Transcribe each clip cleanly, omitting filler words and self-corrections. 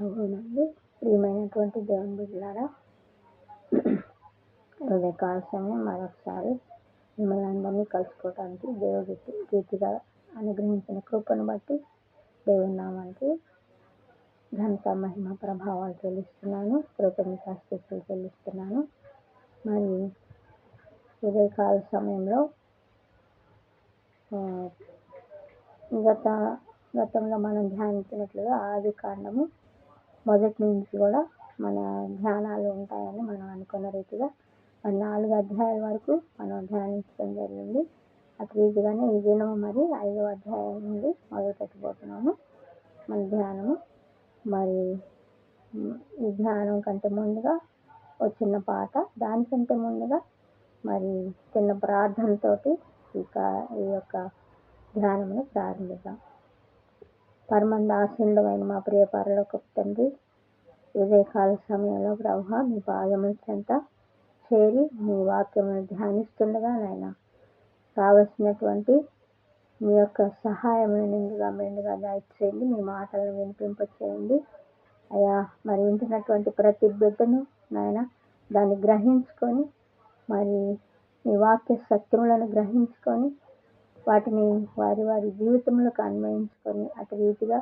ప్రభువునందు ప్రియమైనటువంటి దేవుని బిడ్డలారా, ఉదయకాల సమయం మరొకసారి మిమ్మల్ని అందరినీ కలుసుకోవడానికి దేవుడి రీతిగా అనుగ్రహించిన కృపను బట్టి దేవుని నామానికి ఘనత మహిమ ప్రభావాలు చెల్లిస్తున్నాను, కృతజ్ఞతాస్తుతులు చెల్లిస్తున్నాను. మరి ఉదయకాల సమయంలో గతంలో మనం ధ్యానించినట్లుగా ఆది కాండము మొదటి నుంచి కూడా మన ధ్యానాలు ఉంటాయని మనం అనుకున్న రీతిగా 4 అధ్యాయాల వరకు మనం ధ్యానించడం జరిగింది. అటు రీతిగానే ఈ దినము మరి 5వ అధ్యాయం నుండి మొదలు పెట్టబోతున్నాము మన ధ్యానము. మరి ఈ ధ్యానం కంటే ముందుగా ఒక చిన్న పాట, దానికంటే ముందుగా మరి చిన్న ప్రార్థనతోటి ఈ యొక్క ధ్యానమును ప్రారంభిద్దాం. పరమందాసీనుడైన మా ప్రియ పరలోకపు తండ్రి, ఉదయకాల సమయంలో ప్రభువా మీ పాదముల చెంత చేరి మీ వాక్యమును ధ్యానిస్తుండగా నాయన కావలసినటువంటి మీ యొక్క సహాయమును మెండుగా దయచేయండి. మీ మాటలను వినిపింపచేయండి అయ్యా. మరి వింటున్నటువంటి ప్రతి బిడ్డను నాయన దాన్ని గ్రహించుకొని మరి మీ వాక్య సత్యములను గ్రహించుకొని వాటిని వారి జీవితంలోకి అన్వయించుకొని అటు రీతిగా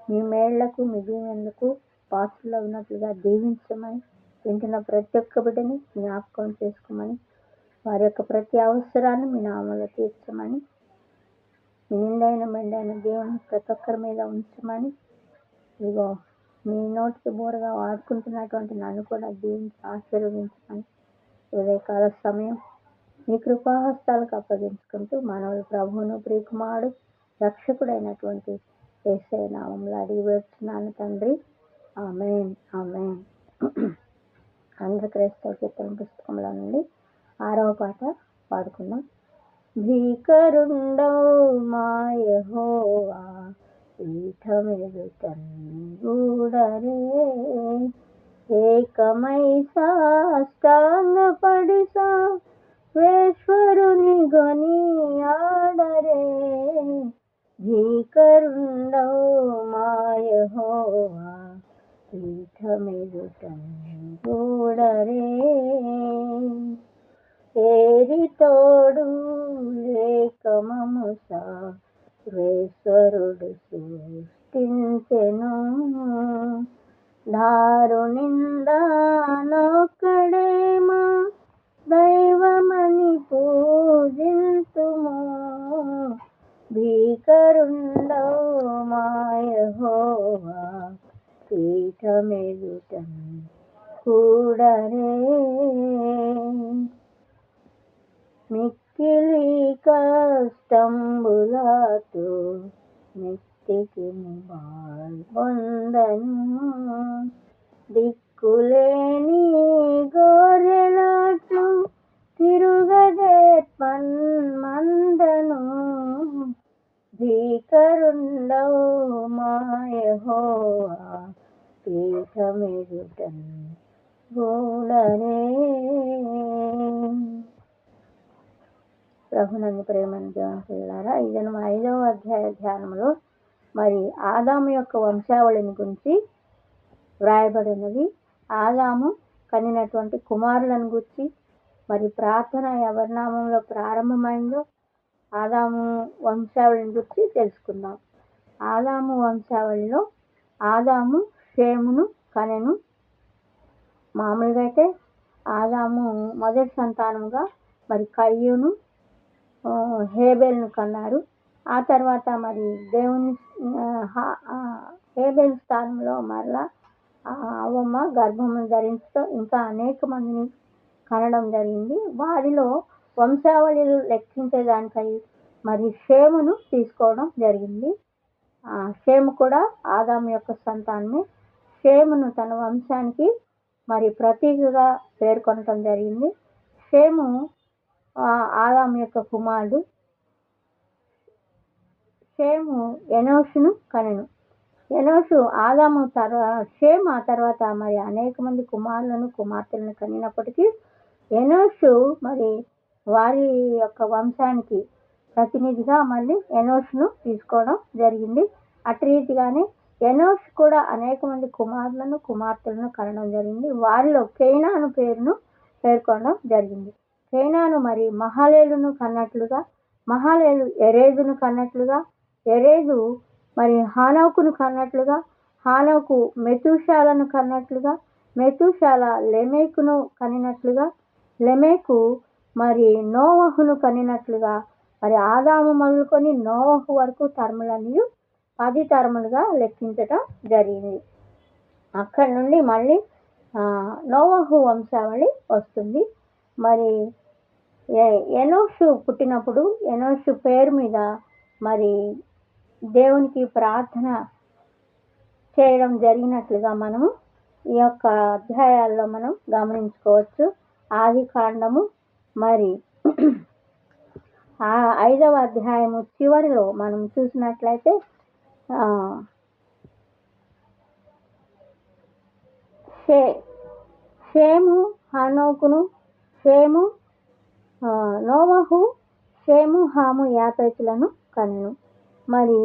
మీ మేళ్లకు మీ దీవెనలకు పాత్రలో ఉన్నట్లుగా దీవించమని, వింటున్న ప్రతి ఒక్క బిడ్డని జ్ఞాపకం చేసుకోమని, వారి యొక్క ప్రతి అవసరాన్ని మీ నామములో తీర్చమని, మీ నిండైన మెండైన దేవుని ప్రతి ఒక్కరి మీద ఉంచమని, ఇదిగో మీ నోటికి బోరగా వాడుకుంటున్నటువంటి నన్ను కూడా దీవించి ఆశీర్వదించమని ఉదయకాల సమయం మీ కృపాహస్తాలకు అప్పగించుకుంటూ మనవులు ప్రభువును ప్రియకుమారుడు రక్షకుడైనటువంటి యేసయ్య నామములో అడిగి వేడుచున్నాను తండ్రి, ఆమేన్ ఆమేన్. ఆంధ్ర క్రైస్తవ కీర్తన పుస్తకంలో నుండి 6వ పాట పాడుకుందాం. భీకరుండవు మా యెహోవా పీఠమెదుటన్ గూడరే, ఏకమై సాష్టాంగపడి సర్వేశ్వరుని గొని ఆడరే. భీకరుండవు మా యెహోవా పీఠమెదుటన్ గూడరే, ఏరితోడు లేకమము సర్వేశ్వరుడు సృష్టించెను. దారునిందానొక్కడే మా దైవమని పూజింతుము. భీకరుండవు మా యెహోవా పీఠమెదుటన్ కూడరే, మిక్కిలి కష్టంబులతో మిక్కిలి పొందను. దిక్కులేని గొర్రెలట్లు తిరుగదేర్పన్ మందను. భీకరుండవు మా యెహోవా పీఠమెదుటన్ గూడరే. ప్రభునందు ప్రేమను దేవుని పిల్లలారా, ఇది 5వ అధ్యాయ ధ్యానంలో మరి ఆదాము యొక్క వంశావళిని గురించి వ్రాయబడి ఉన్నది. ఆదాము కనినటువంటి కుమారులను గురించి మరి ప్రార్థన ఎవరి నామంలో ప్రారంభమైందో ఆదాము వంశావళిని గురించి తెలుసుకుందాం. ఆదాము వంశావళిలో ఆదాము షేమును కనెను. మామూలుగా అయితే ఆదాము మొదటి సంతానముగా మరి కయ్యూను హేబెల్ను కన్నారు. ఆ తర్వాత మరి దేవుని హేబెల్ స్థానంలో మరలా అవ్వమ్మ గర్భము ధరించడం ఇంకా అనేక మందిని కనడం జరిగింది. వారిలో వంశావళిలు లెక్కించేదానికై మరి షేమును తీసుకోవడం జరిగింది. షేము కూడా ఆదాము యొక్క సంతానమే. షేమును తన వంశానికి మరి ప్రతీకగా పేర్కొనటం జరిగింది. షేము ఆదాము యొక్క కుమారుడు. షేము ఎనోషును కనెను. ఎనోషు ఆదాము షేము ఆ తర్వాత మరి అనేక మంది కుమారులను కుమార్తెలను కనినప్పటికీ ఎనోషు మరి వారి యొక్క వంశానికి ప్రతినిధిగా మళ్ళీ ఎనోషును తీసుకోవడం జరిగింది. అటు రీతిగానే ఎనోష్ కూడా అనేక మంది కుమారులను కుమార్తెలను కనడం జరిగింది. వారిలో కేయినాను పేరును పేర్కొనడం జరిగింది. కేయినాను మరి మహలేలును కన్నట్లుగా, మహలేలు ఎరేదును కన్నట్లుగా, ఎరేదు మరి హానోకును కన్నట్లుగా, హానోకు మెతూషాలను కన్నట్లుగా, మెతూషాల లెమేకును కనినట్లుగా, లెమేకు మరి నోవహును కనినట్లుగా, మరి ఆదాము మొదలుకొని నోవహు వరకు తరములన్నీ 10 తరములుగా లెక్కించటం జరిగింది. అక్కడి నుండి మళ్ళీ నోవహు వంశావళి వస్తుంది. మరి ఎనోషు పుట్టినప్పుడు ఎనోషు పేరు మీద మరి దేవునికి ప్రార్థన చేయడం జరిగినట్లుగా మనము ఈ యొక్క అధ్యాయాల్లో మనం గమనించుకోవచ్చు. ఆది కాండము మరి 5వ అధ్యాయము చివరిలో మనం చూసినట్లయితే షేము హనోకును, షేము నోవహు, షేము హాము యాపెతులను కనెను. మరి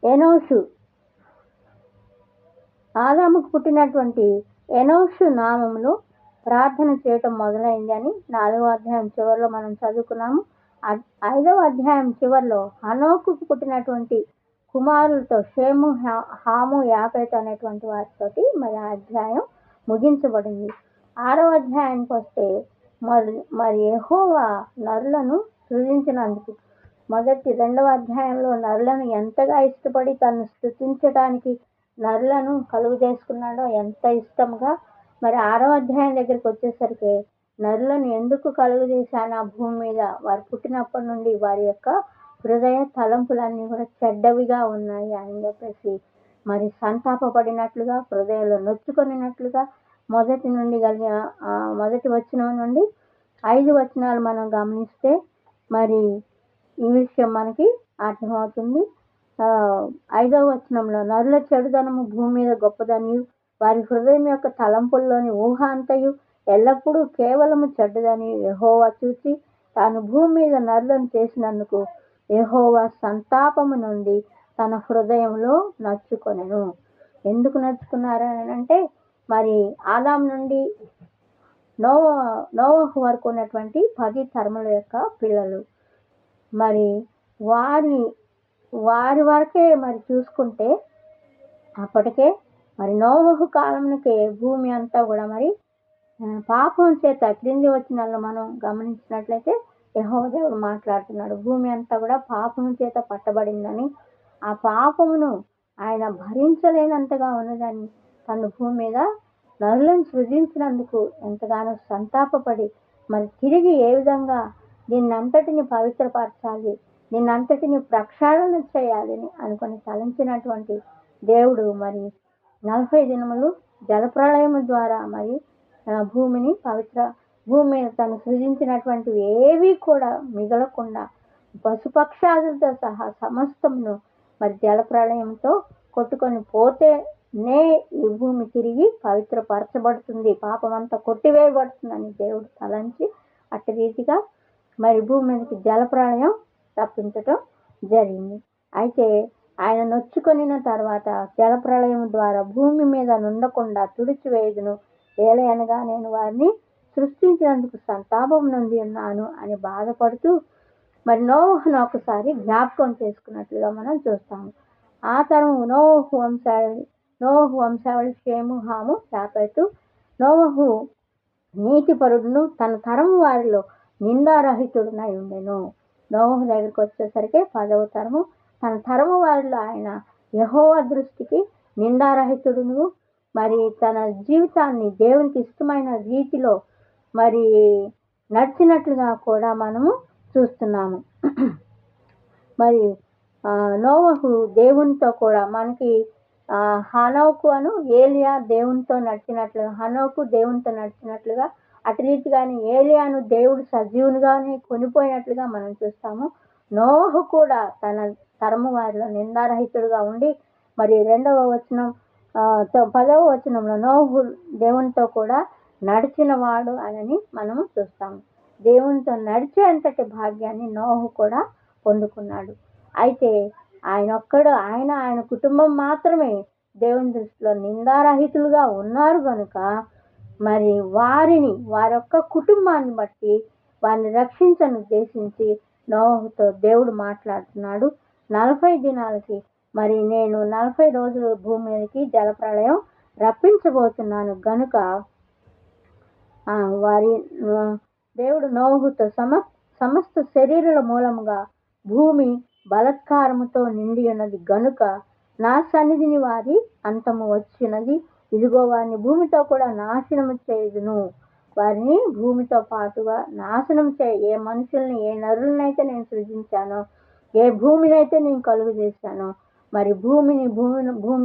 ఎనోషు ఆదాముకు పుట్టినటువంటి ఎనోషు నామములో ప్రార్థన చేయటం మొదలైంది అని 4వ అధ్యాయం చివరిలో మనం చదువుకున్నాము. 5వ అధ్యాయం చివరిలో హనోకుకు పుట్టినటువంటి కుమారులతో షేము, హాము, యాపెతు అనేటువంటి వారితోటి మరి ఆ అధ్యాయం ముగించబడింది. 6వ అధ్యాయానికి వస్తే మరి యెహోవా నరులను సృజించినందుకు 2వ అధ్యాయంలో నరులను ఎంతగా ఇష్టపడి తను స్తుతించడానికి నరులను కలుగు చేసుకున్నాడో ఎంత ఇష్టంగా, మరి 6వ అధ్యాయం దగ్గరికి వచ్చేసరికి నరులను ఎందుకు కలుగు చేశాను ఆ భూమి మీద, వారు పుట్టినప్పటి నుండి వారి యొక్క హృదయ తలంపులన్నీ కూడా చెడ్డవిగా ఉన్నాయి అని చెప్పేసి మరి సంతాపపడినట్లుగా, హృదయంలో నొచ్చుకొనినట్లుగా మొదటి వచనం నుండి 5 వచనాలు మనం గమనిస్తే మరి ఈ విషయం మనకి అర్థమవుతుంది. 5వ వచనంలో నరుల చెడుదనము భూమి మీద గొప్పదని, వారి హృదయం యొక్క తలంపుల్లోని ఊహ అంతయు ఎల్లప్పుడూ కేవలము చెడ్డదని యెహోవా చూసి తాను భూమి మీద నరులను చేసినందుకు యెహోవా సంతాపము నుండి తన హృదయంలో నచ్చుకొనెను. ఎందుకు నచ్చుకున్నారని అంటే మరి ఆదాము నుండి నోవహు వరకు ఉన్నటువంటి 10 తరముల యొక్క పిల్లలు, మరి వారి వరకే మరి చూసుకుంటే అప్పటికే మరి నోవహు కాలంకే భూమి అంతా కూడా మరి పాపం చేత క్రింది వచనాల్లో మనం గమనించినట్లయితే యెహోవా దేవుడు మాట్లాడుతున్నాడు. భూమి అంతా కూడా పాపం చేత పట్టబడిందని, ఆ పాపమును ఆయన భరించలేనంతగా ఉన్నదని తను భూమి మీద నరులను సృజించినందుకు ఎంతగానో సంతాపపడి మరి తిరిగి ఏ విధంగా దీన్నంతటిని పవిత్రపరచాలి, దీన్నంతటిని ప్రక్షాళన చేయాలని అనుకొని తలంచినటువంటి దేవుడు మరి 40 దినములు జలప్రళయము ద్వారా మరి భూమి మీద తను సృజించినటువంటివి ఏవి కూడా మిగలకుండా పశుపక్షాదులతో సహా సమస్తమును మరి జలప్రళయంతో కొట్టుకొని పోతేనే ఈ భూమి తిరిగి పవిత్రపరచబడుతుంది, పాపమంతా కొట్టివేయబడుతుందని దేవుడు తలంచి అట్టి రీతిగా మరి భూమి మీదకి జలప్రళయం తప్పించటం జరిగింది. అయితే ఆయన నొచ్చుకొనిన తర్వాత జలప్రళయం ద్వారా భూమి మీద నుండకుండా తుడిచివేయుదును, ఏలయనగా నేను వారిని సృష్టించినందుకు సంతాపం నుండి ఉన్నాను అని బాధపడుతూ మరి నోవహును ఒకసారి జ్ఞాపకం చేసుకున్నట్లుగా మనం చూస్తాము. ఆ తరం నోవహు వంశావళి షేము, హాము, యాపెతు. నోవహు నీతిపరుడును తన తరము వారిలో నిందారహితుడునై ఉండెను. నోవహు దగ్గరికి వచ్చేసరికి 10వ తరము, తన తరము వారిలో ఆయన యెహోవా దృష్టికి నిందారహితుడును, మరి తన జీవితాన్ని దేవునికి ఇష్టమైన రీతిలో మరి నడిచినట్లుగా కూడా మనము చూస్తున్నాము. మరి నోవహు దేవునితో కూడా మనకి హనోకు అను ఏలియా దేవునితో నడిచినట్లుగా, హనోకు దేవునితో నడిచినట్లుగా అటు రీతిగానే ఏలియాను దేవుడు సజీవునిగానే కొనిపోయినట్లుగా మనం చూస్తాము. నోవహు కూడా తన తరము వారిలో నిందారహితుడుగా ఉండి మరి 10వ వచనంలో నోవహు దేవునితో కూడా నడిచిన వాడు అని మనము చూస్తాము. దేవునితో నడిచే అంతటి భాగ్యాన్ని నోవహు కూడా పొందుకున్నాడు. అయితే ఆయన కుటుంబం మాత్రమే దేవుని దృష్టిలో నిందారహితులుగా ఉన్నారు కనుక మరి వారి యొక్క కుటుంబాన్ని బట్టి వారిని రక్షించను ఉద్దేశించి నోహుతో దేవుడు మాట్లాడుతున్నాడు. 40 దినాలకి మరి నేను 40 రోజులు భూమి మీదకి జలప్రళయం రప్పించబోతున్నాను గనుక వారి దేవుడు నోహుతో సమస్త శరీరుల మూలముగా భూమి బలత్కారముతో నిండి ఉన్నది గనుక నా సన్నిధిని వారి అంతము వచ్చినది. ఇదిగో వారిని భూమితో కూడా నాశనము చేయుదును. వారిని భూమితో పాటుగా నాశనం ఏ మనుషుల్ని, ఏ నరులనైతే నేను సృజించానో, ఏ భూమినైతే నేను కలుగు చేశానో, మరి భూమి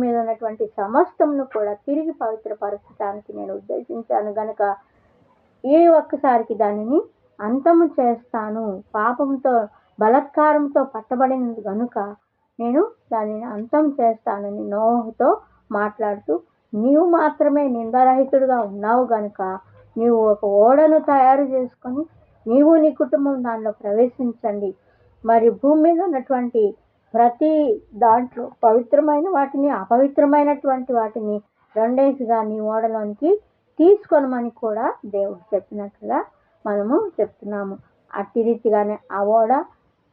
మీద ఉన్నటువంటి సమస్తమును కూడా తిరిగి పవిత్రపరచడానికి నేను ఉద్దేశించాను గనుక ఈ ఒక్కసారికి దానిని అంతము చేస్తాను. పాపంతో బలత్కారంతో పట్టబడినది గనుక నేను దానిని అంతం చేస్తానని నోహుతో మాట్లాడుతూ, నీవు మాత్రమే నిందారహితుడుగా ఉన్నావు గనుక నీవు ఒక ఓడను తయారు చేసుకొని నీవు నీ కుటుంబం దానిలో ప్రవేశించండి. మరి భూమి మీద ఉన్నటువంటి ప్రతి దాంట్లో పవిత్రమైన వాటిని, అపవిత్రమైనటువంటి వాటిని రెండేసిగా నీ ఓడలోనికి తీసుకొనమని కూడా దేవుడు చెప్పినట్లుగా మనము చెప్తున్నాము. అట్టి రీతిగానే ఆ ఓడ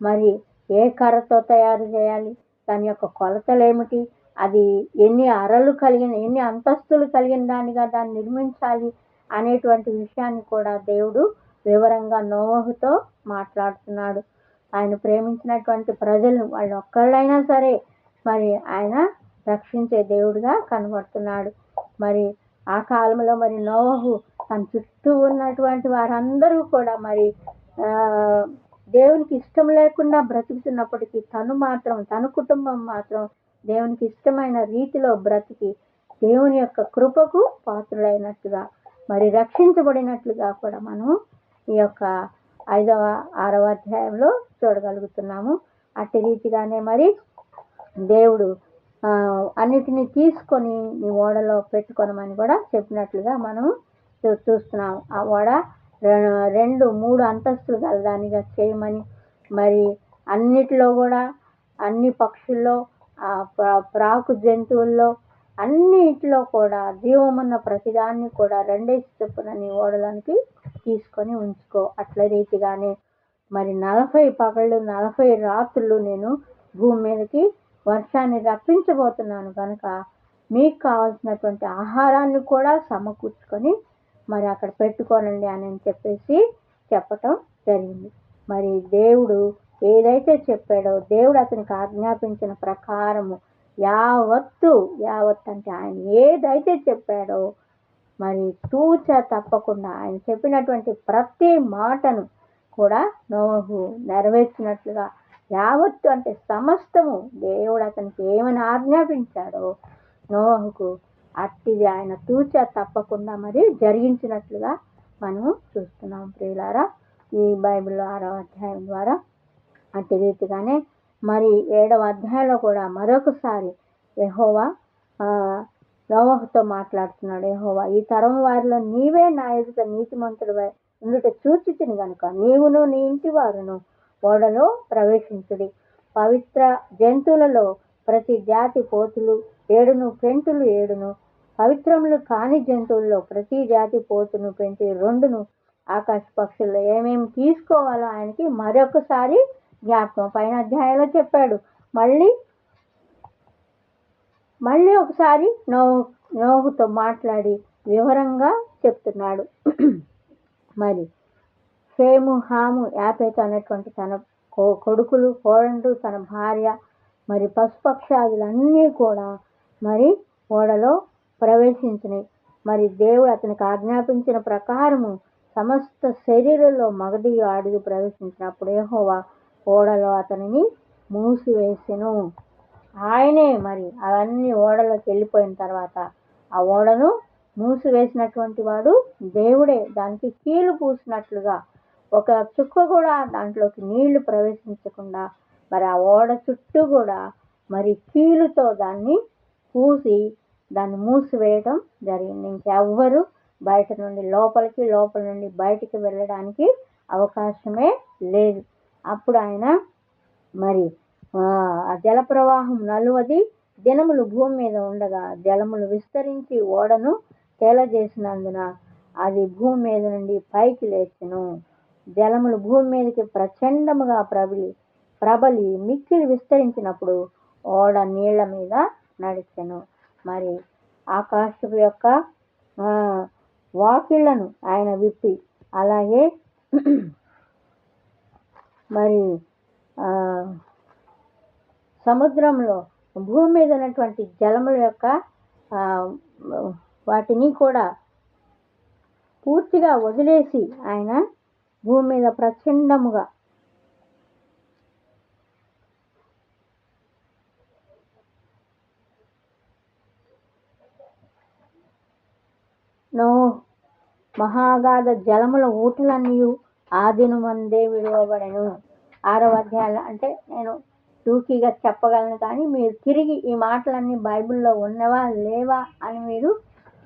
మరి ఏ కర్రతో తయారు చేయాలి, దాని యొక్క కొలతలు ఏమిటి, అది ఎన్ని అంతస్తులు కలిగిన దానిగా దాన్ని నిర్మించాలి అనేటువంటి విషయాన్ని కూడా దేవుడు వివరంగా నోవహుతో మాట్లాడుతున్నాడు. ఆయన ప్రేమించినటువంటి ప్రజలను వాళ్ళు ఒక్కళ్ళైనా సరే మరి ఆయన రక్షించే దేవుడిగా కనబడుతున్నాడు. మరి ఆ కాలంలో మరి నోవహు తన చుట్టూ ఉన్నటువంటి వారందరూ కూడా మరి దేవునికి ఇష్టం లేకుండా బ్రతుకుతున్నప్పటికీ తన కుటుంబం మాత్రం దేవునికి ఇష్టమైన రీతిలో బ్రతికి దేవుని యొక్క కృపకు పాత్రులైనట్టుగా మరి రక్షించబడినట్లుగా కూడా మనం ఈ యొక్క 5వ 6వ అధ్యాయంలో చూడగలుగుతున్నాము. అట్టి రీతిగానే మరి దేవుడు అన్నిటినీ తీసుకొని నీ ఓడలో పెట్టుకొనమని కూడా చెప్పినట్లుగా మనం చూస్తున్నాము. ఆ ఓడ 2-3 అంతస్తులు గలదానిగా చేయమని, మరి అన్నిటిలో కూడా అన్ని పక్షుల్లో, ప్రాకు జంతువుల్లో అన్నిటిలో కూడా జీవమున్న ప్రతిదాన్ని కూడా 2 చొప్పున నీ ఓడలోనికి తీసుకొని ఉంచుకో. అట్ల రీతిగానే మరి 40 పగళ్ళు 40 రాత్రులు నేను భూమి మీదకి వర్షాన్ని రప్పించబోతున్నాను కనుక మీకు కావాల్సినటువంటి ఆహారాన్ని కూడా సమకూర్చుకొని మరి అక్కడ పెట్టుకోనండి అని చెప్పేసి చెప్పటం జరిగింది. మరి దేవుడు ఏదైతే చెప్పాడో, దేవుడు అతనికి ఆజ్ఞాపించిన ప్రకారము యావత్తు అంటే ఆయన ఏదైతే చెప్పాడో మరి తూచ తప్పకుండా ఆయన చెప్పినటువంటి ప్రతి మాటను కూడా నోవహు నెరవేర్చినట్లుగా, యావత్తు అంటే సమస్తము దేవుడు అతనికి ఏమని ఆజ్ఞాపించాడో నోవహుకు అట్టిది ఆయన తూచ తప్పకుండా మరి జరిగించినట్లుగా మనము చూస్తున్నాం. ప్రియులారా, ఈ బైబిల్లో 6వ అధ్యాయం ద్వారా అట్టి రీతిగానే మరి 7వ అధ్యాయంలో కూడా మరొకసారి యెహోవా నోవహుతో మాట్లాడుతున్నాడు. యెహోవా, ఈ తరం వారిలో నీవే నా ఎదుట నీతిమంతుడివై ఉండుట చూచితిని గనుక నీవును నీ ఇంటి వారును ఓడలో ప్రవేశించుడి. పవిత్ర జంతువులలో ప్రతి జాతి పోతులు 7 పెంటులు 7, పవిత్రములు కాని జంతువుల్లో ప్రతి జాతి పోతును పెంటి 2, ఆకాశ పక్షుల్లో ఏమేమి తీసుకోవాలో ఆయనకి మరొకసారి జ్ఞాపకం పైన అధ్యాయంలో చెప్పాడు. మళ్ళీ ఒకసారి నోహుతో మాట్లాడి వివరంగా చెప్తున్నాడు. మరి షేము, హాము, యాపేతు అనేటువంటి తన కొడుకులు, కోడండ్రు, తన భార్య, మరి పశుపక్షాదులన్నీ కూడా మరి ఓడలో ప్రవేశించినాయి. మరి దేవుడు అతనికి ఆజ్ఞాపించిన ప్రకారము సమస్త శరీరంలో మగదియు ఆడిది ప్రవేశించినప్పుడు యెహోవా ఓడలో అతనిని మూసివేసెను. ఆయనే మరి అవన్నీ ఓడలోకి వెళ్ళిపోయిన తర్వాత ఆ ఓడను మూసివేసినటువంటి వాడు దేవుడే. దానికి కీలు పూసినట్లుగా ఒక చుక్క కూడా దాంట్లోకి నీళ్లు ప్రవేశించకుండా మరి ఆ ఓడ చుట్టూ కూడా మరి కీలుతో దాన్ని పూసి దాన్ని మూసివేయడం జరిగింది. ఇంకెవ్వరు బయట నుండి లోపలికి, లోపల నుండి బయటికి వెళ్ళడానికి అవకాశమే లేదు. అప్పుడు ఆయన మరి ఆ జల ప్రవాహం 40 దినములు భూమి మీద ఉండగా జలములు విస్తరించి ఓడను తేలజేసినందున అది భూమి మీద నుండి పైకి లేచెను. జలములు భూమి మీదకి ప్రచండముగా ప్రబలి మిక్కిలి విస్తరించినప్పుడు ఓడ నీళ్ల మీద నడిచెను. మరి ఆకాశపు యొక్క వాకిళ్లను ఆయన విప్పి, అలాగే మరి సముద్రంలో భూమి మీద ఉన్నటువంటి జలముల యొక్క వాటిని కూడా పూర్తిగా వదిలేసి ఆయన భూమి మీద ప్రచండముగా మహాగాధ జలముల ఊటలన్నీ ఆ దినమందే విడువబడెను. 6వ అధ్యాయంలో, అంటే నేను టూకీగా చెప్పగలను, కానీ మీరు తిరిగి ఈ మాటలన్నీ బైబిల్లో ఉన్నవా లేవా అని మీరు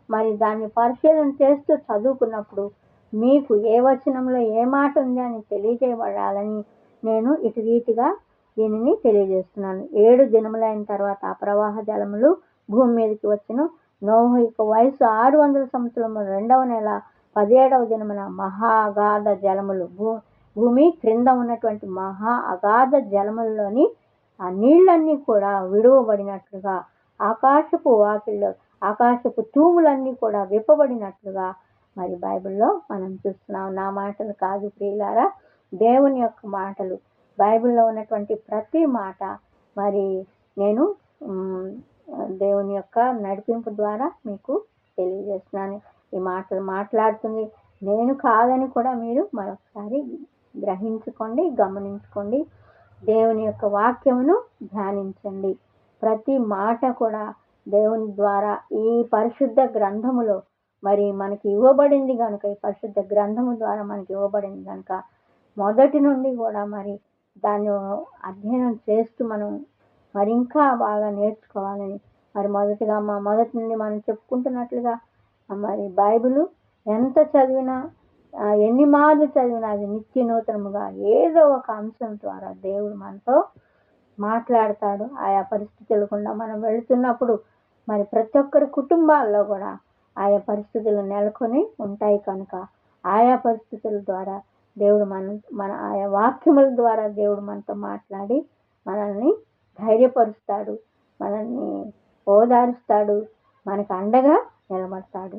మరి దాన్ని పరిశీలన చేస్తూ చదువుకున్నప్పుడు మీకు ఏ వచనంలో ఏ మాట ఉంది అని తెలియజేయబడాలని నేను ఇటు రీతిగా దీనిని తెలియజేస్తున్నాను. 7 దినములైన తర్వాత ఆ ప్రవాహ జలములు భూమి మీదకి వచ్చెను. నోహు యొక్క వయసు 600 సంవత్సరములు 2వ నెల 17వ దినమున మహా అగాధ జలములు భూమి క్రింద ఉన్నటువంటి మహా అగాధ జలములలోని ఆ నీళ్ళన్నీ కూడా విడువబడినట్లుగా, ఆకాశపు వాకిళ్ళు, ఆకాశపు తూములన్నీ కూడా విప్పబడినట్లుగా మరి బైబిల్లో మనం చూస్తున్నాం. నా మాటలు కాదు ప్రియులారా, దేవుని యొక్క మాటలు. బైబిల్లో ఉన్నటువంటి ప్రతి మాట మరి నేను దేవుని యొక్క నడిపింపు ద్వారా మీకు తెలియజేస్తున్నాను. ఈ మాటలు మాట్లాడుతుంది నేను కాదని కూడా మీరు మరొకసారి గ్రహించుకోండి, గమనించుకోండి. దేవుని యొక్క వాక్యమును ధ్యానించండి. ప్రతి మాట కూడా దేవుని ద్వారా ఈ పరిశుద్ధ గ్రంథములో మరి మనకి ఇవ్వబడింది కనుక, ఈ పరిశుద్ధ గ్రంథము ద్వారా మనకి ఇవ్వబడింది కనుక మొదటి నుండి కూడా మరి దాన్ని అధ్యయనం చేస్తూ మనం మరి ఇంకా బాగా నేర్చుకోవాలని మరి మొదటి నుండి మనం చెప్పుకుంటున్నట్లుగా మరి బైబిల్ ఎంత చదివినా, ఎన్ని మార్లు చదివినా అది నిత్య నూతనముగా ఏదో ఒక అంశం ద్వారా దేవుడు మనతో మాట్లాడతాడు. ఆయా పరిస్థితులు గుండా మనం వెళుతున్నప్పుడు మరి ప్రతి ఒక్కరి కుటుంబాల్లో కూడా ఆయా పరిస్థితులు నెలకొని ఉంటాయి కనుక ఆయా పరిస్థితుల ద్వారా దేవుడు మన ఆయా వాక్యముల ద్వారా దేవుడు మనతో మాట్లాడి మనల్ని ధైర్యపరుస్తాడు, మనల్ని ఓదారుస్తాడు, మనకు అండగా నిలబడతాడు.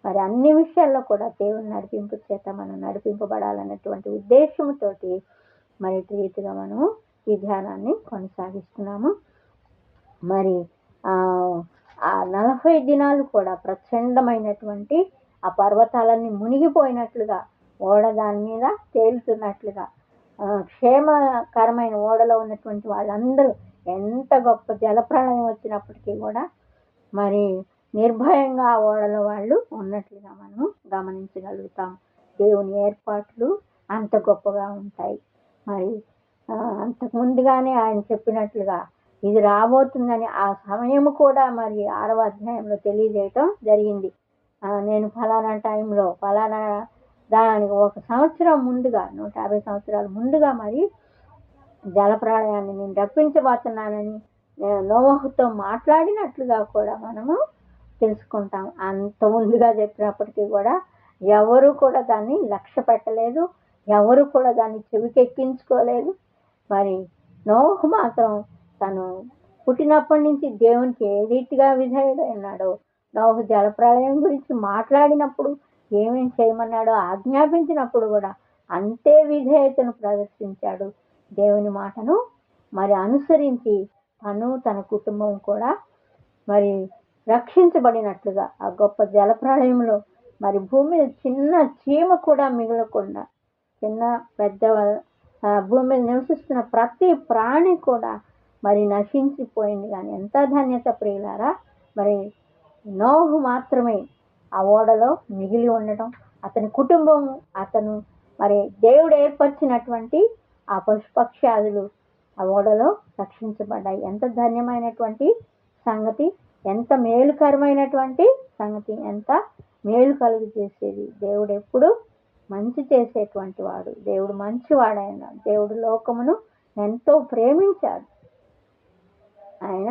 మరి అన్ని విషయాల్లో కూడా దేవుని నడిపింపు చేత మనం నడిపింపబడాలన్నటువంటి ఉద్దేశంతో మరి రీతిగా మనము ఈ ధ్యానాన్ని కొనసాగిస్తున్నాము. మరి ఆ 40 దినాలు కూడా ప్రచండమైనటువంటి ఆ పర్వతాలన్నీ మునిగిపోయినట్లుగా, ఓడ దాని మీద తేలుతున్నట్లుగా, క్షేమకరమైన ఓడలో ఉన్నటువంటి వాళ్ళందరూ ఎంత గొప్ప జలప్రళయం వచ్చినప్పటికీ కూడా మరి నిర్భయంగా ఆ ఓడలో వాళ్ళు ఉన్నట్లుగా మనము గమనించగలుగుతాం. దేవుని ఏర్పాట్లు అంత గొప్పగా ఉంటాయి. మరి అంతకు ముందుగానే ఆయన చెప్పినట్లుగా ఇది రాబోతుందని ఆ సమయం కూడా మరి 6వ అధ్యాయంలో తెలియజేయటం జరిగింది. నేను ఫలానా టైంలో ఫలానా దానికి 1 సంవత్సరం ముందుగా, 150 సంవత్సరాల ముందుగా మరి జలప్రళయాన్ని నేను రప్పించబోతున్నానని నోవహుతో మాట్లాడినట్లుగా కూడా మనము తెలుసుకుంటాం. అంత ముందుగా చెప్పినప్పటికీ కూడా ఎవరు కూడా దాన్ని లక్ష్య పెట్టలేదు, ఎవరు కూడా దాన్ని చెవికెక్కించుకోలేదు. మరి నోవహు మాత్రం తను పుట్టినప్పటి నుంచి దేవునికి ఏ రీతిగా విధేయుడు అన్నాడో, నోవహు జలప్రళయం గురించి మాట్లాడినప్పుడు ఏమేమి చేయమన్నాడో ఆజ్ఞాపించినప్పుడు కూడా అంతే విధేయతను ప్రదర్శించాడు. దేవుని మాటను మరి అనుసరించి తన కుటుంబం కూడా మరి రక్షించబడినట్లుగా ఆ గొప్ప జలప్రళయంలో మరి భూమి మీద చిన్న చీమ కూడా మిగలకుండా, చిన్న పెద్ద భూమి మీద నివసిస్తున్న ప్రతి ప్రాణి కూడా మరి నశించిపోయింది. కానీ ఎంత ధన్యత ప్రియులారా, మరి నోహు మాత్రమే ఆ ఓడలో మిగిలి ఉండటం, అతని కుటుంబం, అతను మరి దేవుడు ఏర్పరిచినటువంటి ఆ పశుపక్షాదులు ఆ ఓడలో రక్షించబడ్డాయి. ఎంత ధన్యమైనటువంటి సంగతి, ఎంత మేలుకరమైనటువంటి సంగతి, ఎంత మేలు కలుగు చేసేది. దేవుడు ఎప్పుడు మంచి చేసేటువంటి వాడు, దేవుడు మంచివాడైన దేవుడు లోకమును ఎంతో ప్రేమించాడు. ఆయన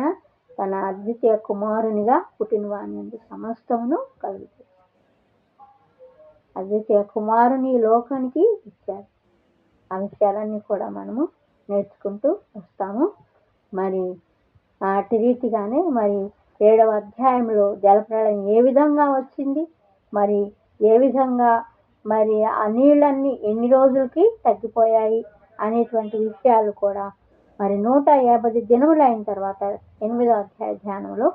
తన అద్వితీయ కుమారునిగా పుట్టిన వాని సమస్తమును కలుగుతుంది. అద్వితీయ కుమారుని లోకానికి ఇచ్చారు. ఆ విషయాలన్నీ కూడా మనము నేర్చుకుంటూ వస్తాము. మరి అటు రీతిగానే మరి 7వ అధ్యాయంలో జలప్రళయం ఏ విధంగా వచ్చింది, మరి ఏ విధంగా మరి ఆ నీళ్ళన్నీ ఎన్ని రోజులకి తగ్గిపోయాయి అనేటువంటి విషయాలు కూడా మరి 150 దినములు అయిన తర్వాత 8వ అధ్యాయ ధ్యానంలో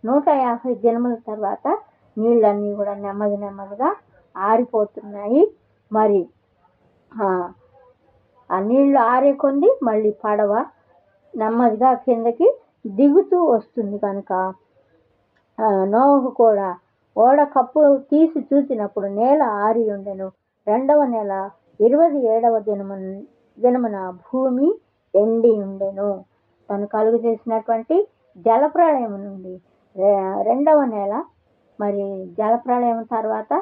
150 దినముల తర్వాత నీళ్ళన్నీ కూడా నెమ్మదిగా ఆరిపోతున్నాయి. మరి ఆ నీళ్లు ఆరే కొంది మళ్ళీ పడవ నెమ్మదిగా కిందకి దిగుతూ వస్తుంది కనుక నోవహు కూడా ఓడ కప్పు తీసి చూసినప్పుడు నేల ఆరి ఉండెను. 2వ నెల 27వ దినమున భూమి ఎండి ఉండెను. తను కలుగు చేసినటువంటి జలప్రళయం నుండి 2వ నెల మరి జలప్రళయం తర్వాత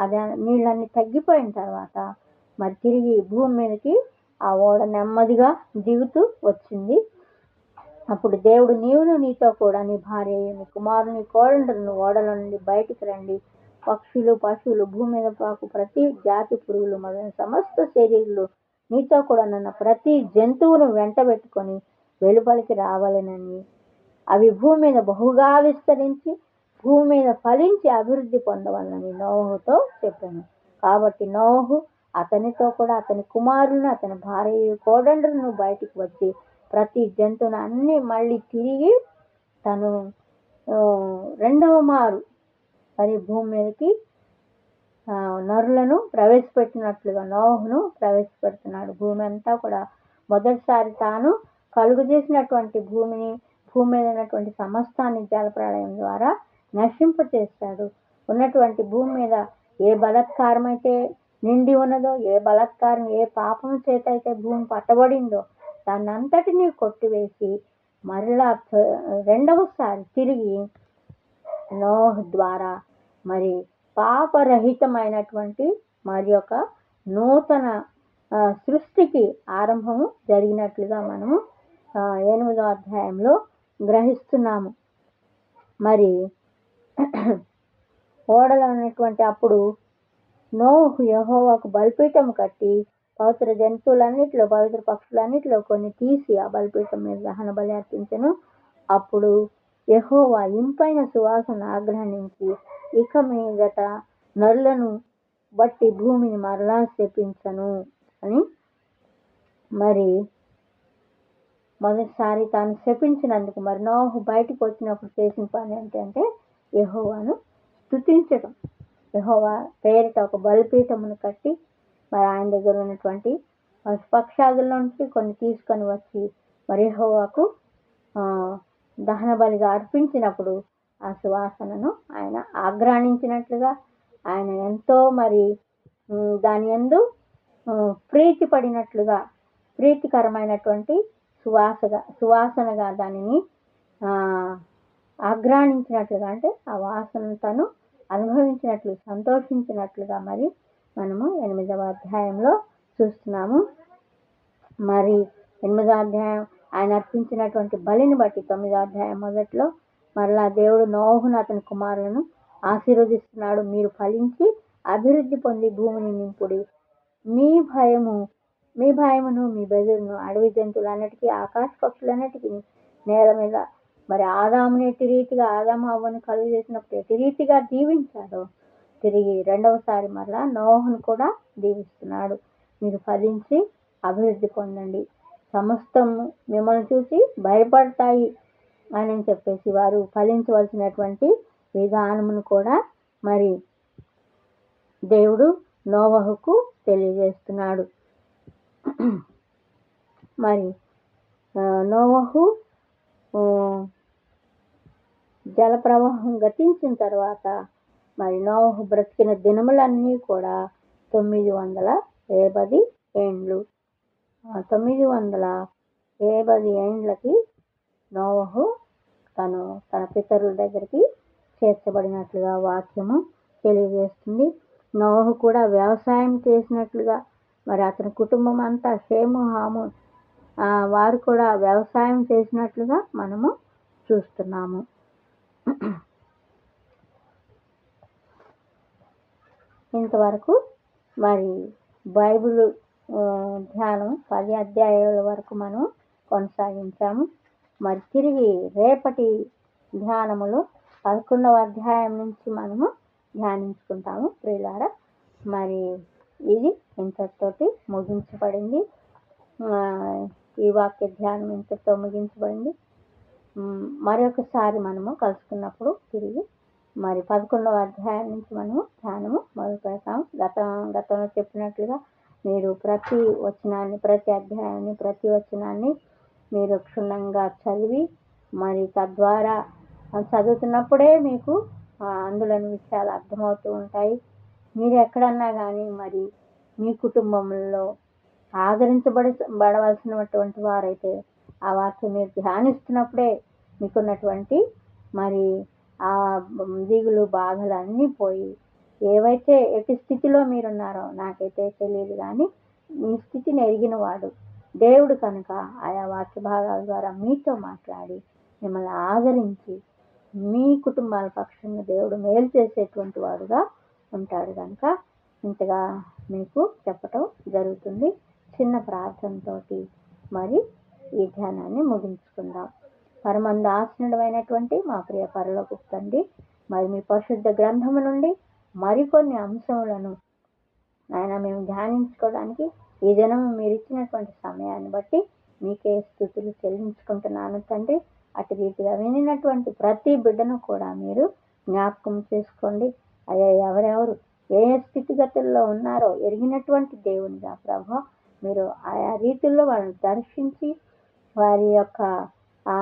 అది నీళ్ళన్నీ తగ్గిపోయిన తర్వాత మరి తిరిగి భూమి మీదకి ఆ ఓడ నెమ్మదిగా దిగుతూ వచ్చింది. అప్పుడు దేవుడు, నీవును నీతో కూడా నీ భార్య నీ కుమారుని కోడండ్రును ఓడల నుండి బయటికి రండి. పక్షులు పశువులు భూమి మీద పాకు ప్రతి జాతి పురుగులు మొదలైన సమస్త శరీరులు నీతో కూడా నన్న ప్రతి జంతువును వెంటబెట్టుకొని వెలుపలికి రావాలనని, అవి భూమి మీద బహుగా విస్తరించి భూమి మీద ఫలించి అభివృద్ధి పొందవాలని నోవహుతో చెప్పాను. కాబట్టి నోవహు అతనితో కూడా అతని కుమారులను అతని భార్య కోడండ్రును బయటికి వచ్చి ప్రతి జంతువును అన్ని మళ్ళీ తిరిగి తను 2వ మారు మరి భూమి మీదకి నరులను ప్రవేశపెట్టినట్లుగా నోవహును ప్రవేశపెడుతున్నాడు. భూమి అంతా కూడా మొదటిసారి తాను కలుగు చేసినటువంటి భూమి మీద ఉన్నటువంటి సమస్తాన్ని జలప్రళయం ద్వారా నశింపచేస్తాడు. ఉన్నటువంటి భూమి మీద ఏ బలాత్కారం అయితే నిండి ఉన్నదో, ఏ బలాత్కారం ఏ పాపం చేత అయితే భూమి పట్టబడిందో దాన్ని అంతటినీ కొట్టివేసి మరలా 2వసారి తిరిగి నోవహు ద్వారా మరి పాపరహితమైనటువంటి మరి యొక్క నూతన సృష్టికి ఆరంభము జరిగినట్లుగా మనము 8వ అధ్యాయంలో గ్రహిస్తున్నాము. మరి ఓడలో ఉన్నటువంటి అప్పుడు నోవహు యెహోవాకు బలిపీఠం కట్టి పవిత్ర జంతువులన్నిటిలో పవిత్ర పక్షులన్నిటిలో కొన్ని తీసి ఆ బలిపీఠం మీద దహన బలి అర్పించెను. అప్పుడు యెహోవా ఇంపైన సువాసన ఆగ్రహించి ఇక మీదట నరులను బట్టి భూమిని మరలా శపించను అని మరి మొదటిసారి తాను శపించినందుకు మరి నోవహు బయటకు వచ్చినప్పుడు చేసిన పని ఏంటంటే యెహోవాను స్తుతించడం. యెహోవా పేరిట ఒక బలిపీఠమును కట్టి మరి ఆయన దగ్గర ఉన్నటువంటి పక్షాదుల నుంచి కొన్ని తీసుకొని వచ్చి మరి యెహోవాకు దహన బలిగా అర్పించినప్పుడు ఆ సువాసనను ఆయన ఆగ్రహించినట్లుగా ఆయన ఎంతో మరి దాని యందు ప్రీతి పడినట్లుగా ప్రీతికరమైనటువంటి సువాసనగా దానిని ఆగ్రహించినట్లుగా అంటే ఆ వాసనను తను అనుభవించినట్లు సంతోషించినట్లుగా మరి మనము 8వ అధ్యాయంలో చూస్తున్నాము. మరి 8వ అధ్యాయం ఆయన అర్పించినటువంటి బలిని బట్టి 9వ అధ్యాయం మొదట్లో మరలా దేవుడు నోవహును అతని కుమారులను ఆశీర్వదిస్తున్నాడు. మీరు ఫలించి అభివృద్ధి పొంది భూమిని నింపుడి. మీ భయమును మీ బెదురును అడవి జంతువులన్నిటికీ ఆకాశ పక్షులన్నిటికీ నేల మీద మరి ఆదాముని ఎట్టి రీతిగా ఆదాము అవ్వను కలుగు చేసినప్పుడు ఎట్టి రీతిగా దీవించాడో తిరిగి 2వసారి మరలా నోవహును కూడా దీవిస్తున్నాడు. మీరు ఫలించి అభివృద్ధి పొందండి, సమస్తం మిమ్మల్ని చూసి భయపడతాయి అని చెప్పేసి వారు ఫలించవలసినటువంటి విధానమును కూడా మరి దేవుడు నోవహుకు తెలియజేస్తున్నాడు. మరి నోవహు జలప్రవాహం గతించిన తర్వాత మరి నోవహు బ్రతికిన దినములన్నీ కూడా 950 ఏండ్లు. 950 ఏండ్లకి నోవహు తన పితరుల దగ్గరికి చేర్చబడినట్లుగా వాక్యము తెలియజేస్తుంది. నోవహు కూడా వ్యవసాయం చేసినట్లుగా మరి అతని కుటుంబం అంతా షేము హాము వారు కూడా వ్యవసాయం చేసినట్లుగా మనము చూస్తున్నాము. ఇంతవరకు మరి బైబిల్ ధ్యానం 10 అధ్యాయాల వరకు మనం కొనసాగించాము. మరి తిరిగి రేపటి ధ్యానములో 11వ అధ్యాయం నుంచి మనము ధ్యానించుకుంటాము ప్రియులారా. మరి ఇది ఇంతటితోటి ముగించబడింది. ఈ వాక్య ధ్యానం ఇంతటితో ముగించబడింది. మరొకసారి మనము కలుసుకున్నప్పుడు తిరిగి మరి 11వ అధ్యాయం నుంచి మనము ధ్యానము మొదలు పెడతాము. గతంలో చెప్పినట్లుగా మీరు ప్రతి వచనాన్ని, ప్రతి అధ్యాయాన్ని, ప్రతి వచనాన్ని మీరు క్షుణ్ణంగా చదివి మరి తద్వారా చదువుతున్నప్పుడే మీకు అందులోని విషయాలు అర్థమవుతూ ఉంటాయి. మీరు ఎక్కడన్నా కానీ మరి మీ కుటుంబంలో బడవలసినటువంటి వారైతే ఆ వాక్యం మీరు ధ్యానిస్తున్నప్పుడే మీకున్నటువంటి మరి ఆ దిగులు బాధలు అన్నీ పోయి ఏవైతే ఎట్టి స్థితిలో మీరున్నారో నాకైతే తెలియదు, కానీ మీ స్థితిని ఎరిగిన వాడు దేవుడు కనుక ఆయా వాక్య భాగాల ద్వారా మీతో మాట్లాడి మిమ్మల్ని ఆదరించి మీ కుటుంబాల పక్షంగా దేవుడు మేలు చేసేటువంటి వాడుగా ఉంటాడు కనుక ఇంతగా మీకు చెప్పటం జరుగుతుంది. చిన్న ప్రార్థనతోటి మరి ఈ ధ్యానాన్ని ముగించుకుందాం. పరమందు ఆసనుడమైనటువంటి మా ప్రియ పరలోకపు తండ్రి, మరి మీ పరిశుద్ధ గ్రంథము నుండి మరికొన్ని అంశములను ఆయన మేము ధ్యానించుకోవడానికి ఈ దినం మీరు ఇచ్చినటువంటి సమయాన్ని బట్టి మీకే స్తుతులు చెల్లించుకుంటున్నాను తండ్రి. అటు రీతిగా వినినటువంటి ప్రతి బిడ్డను కూడా మీరు జ్ఞాపకం చేసుకోండి. అయ్యా ఎవరెవరు ఏ స్థితిగతుల్లో ఉన్నారో ఎరిగినటువంటి దేవునిగా ప్రభా మీరు ఆయా రీతిల్లో వాళ్ళని దర్శించి వారి యొక్క ఆ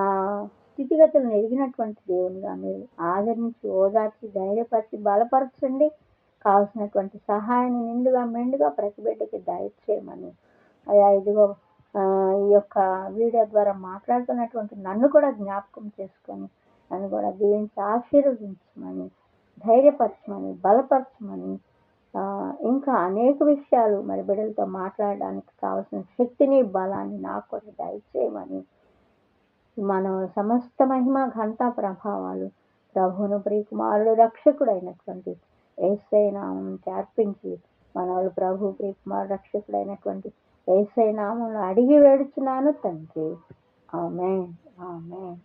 స్థితిగతులను ఎరిగినటువంటి దేవునిగా మీరు ఆదరించి, ఓదార్చి, ధైర్యపరిచి, బలపరచండి. కావాల్సినటువంటి సహాయాన్ని నిండుగా మెండుగా ప్రతి బిడ్డకి దయచేయమని అయ్యా ఇదిగో ఈ యొక్క వీడియో ద్వారా మాట్లాడుతున్నటువంటి నన్ను కూడా జ్ఞాపకం చేసుకొని నన్ను కూడా దీవించి ఆశీర్వదించమని, ధైర్యపరచమని, బలపరచమని, ఇంకా అనేక విషయాలు మరి బిడ్డలతో మాట్లాడడానికి కావాల్సిన శక్తిని, బలాన్ని నాకు కూడా దయచేయమని మన సమస్త మహిమ, ఘనత, ప్రభావాలు ప్రభువును ప్రియకుమారుడు రక్షకుడైనటువంటి యేసయ్య నామమున అర్పించి మనవలు ప్రభు ప్రియకుమారుడు రక్షకుడైనటువంటి యేసయ్య నామమున అడిగి వేడుచున్నాను తండ్రి. ఆమేన్, ఆమేన్.